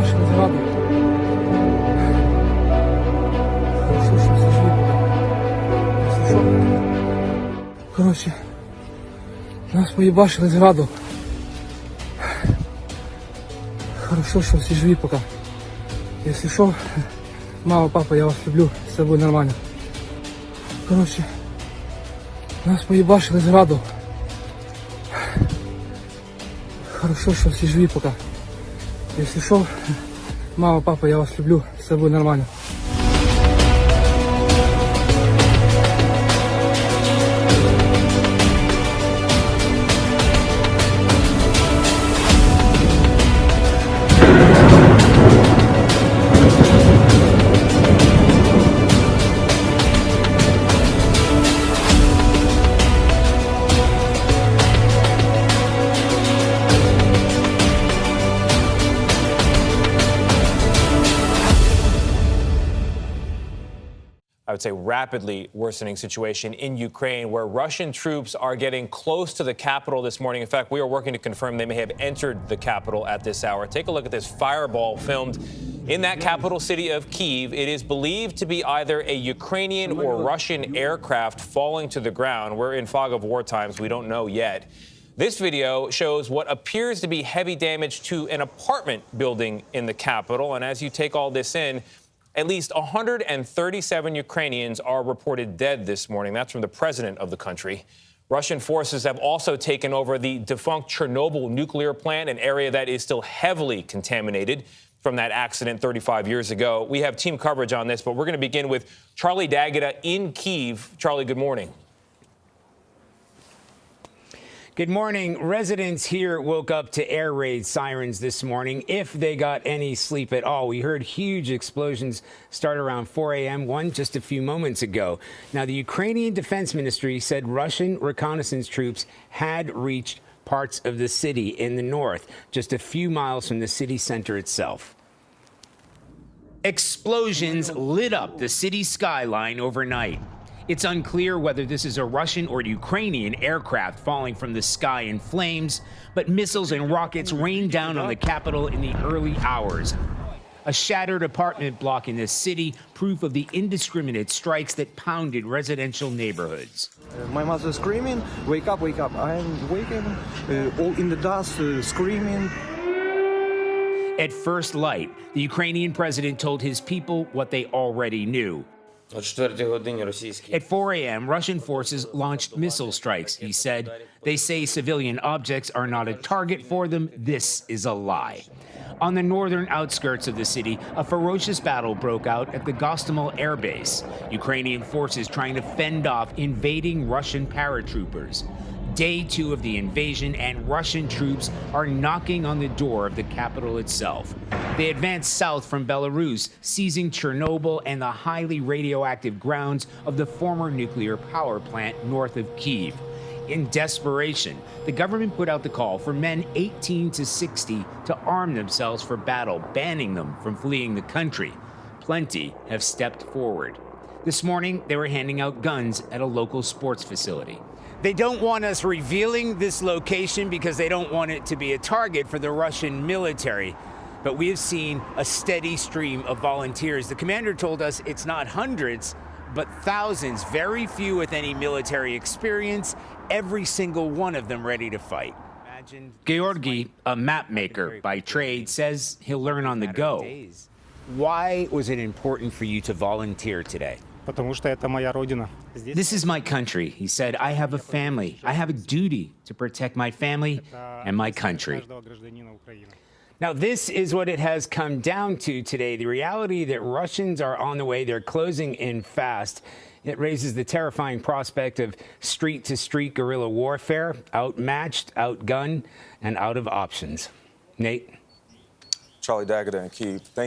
бачили зраду. Хорошо, що всі живі. Якщо що. Коротше, нас поїбачили зраду. Хорошо, що всі живі поки. Якщо що, мама, папа, я вас люблю, все буде нормально. Коротше, нас поїбачили зраду. Хорошо, що всі живі поки. Якщо що, мама, папа, я вас люблю, все буде нормально. I would say rapidly worsening situation in Ukraine, where Russian troops are getting close to the capital this morning. In fact, we are working to confirm they may have entered the capital at this hour. Take a look at this fireball filmed in that capital city of Kyiv. It is believed to be either a Ukrainian or Russian aircraft falling to the ground. We're in fog of war times. We don't know yet. This video shows what appears to be heavy damage to an apartment building in the capital. And as you take all this in, at least 137 Ukrainians are reported dead this morning. That's from the president of the country. Russian forces have also taken over the defunct Chernobyl nuclear plant, an area that is still heavily contaminated from that accident 35 years ago. We have team coverage on this, but we're going to begin with Charlie D'Agata in Kyiv. Charlie, good morning. Good morning. Residents here woke up to air raid sirens this morning, if they got any sleep at all. We heard huge explosions start around 4 a.m., one just a few moments ago. Now, the Ukrainian Defense Ministry said Russian reconnaissance troops had reached parts of the city in the north, just a few miles from the city center itself. Explosions lit up the city skyline overnight. It's unclear whether this is a Russian or Ukrainian aircraft falling from the sky in flames, but missiles and rockets rained down on the capital in the early hours. A shattered apartment block in the city, proof of the indiscriminate strikes that pounded residential neighborhoods. My mother screaming, wake up, wake up. I'm waking, all in the dust, screaming. At first light, the Ukrainian president told his people what they already knew. At 4 a.m., Russian forces launched missile strikes, he said. They say civilian objects are not a target for them. This is a lie. On the northern outskirts of the city, a ferocious battle broke out at the Borcea Air Base. Ukrainian forces trying to fend off invading Russian paratroopers. Day 2 of the invasion, and Russian troops are knocking on the door of the capital itself. They advance south from Belarus, seizing Chernobyl and the highly radioactive grounds of the former nuclear power plant north of Kyiv. In desperation, the government put out the call for men 18 to 60 to arm themselves for battle, banning them from fleeing the country. Plenty have stepped forward. This morning, they were handing out guns at a local sports facility. They don't want us revealing this location because they don't want it to be a target for the Russian military. But we have seen a steady stream of volunteers. The commander told us it's not hundreds, but thousands, very few with any military experience, every single one of them ready to fight. Georgi, a map maker by trade, says he'll learn on the go. Why was it important for you to volunteer today? This is my country, he said. I have a family. I have a duty to protect my family and my country. Now, this is what it has come down to today. The reality that Russians are on the way. They're closing in fast. It raises the terrifying prospect of street-to-street guerrilla warfare, outmatched, outgunned, and out of options. Nate? Charlie D'Agata in Kyiv. Thank you.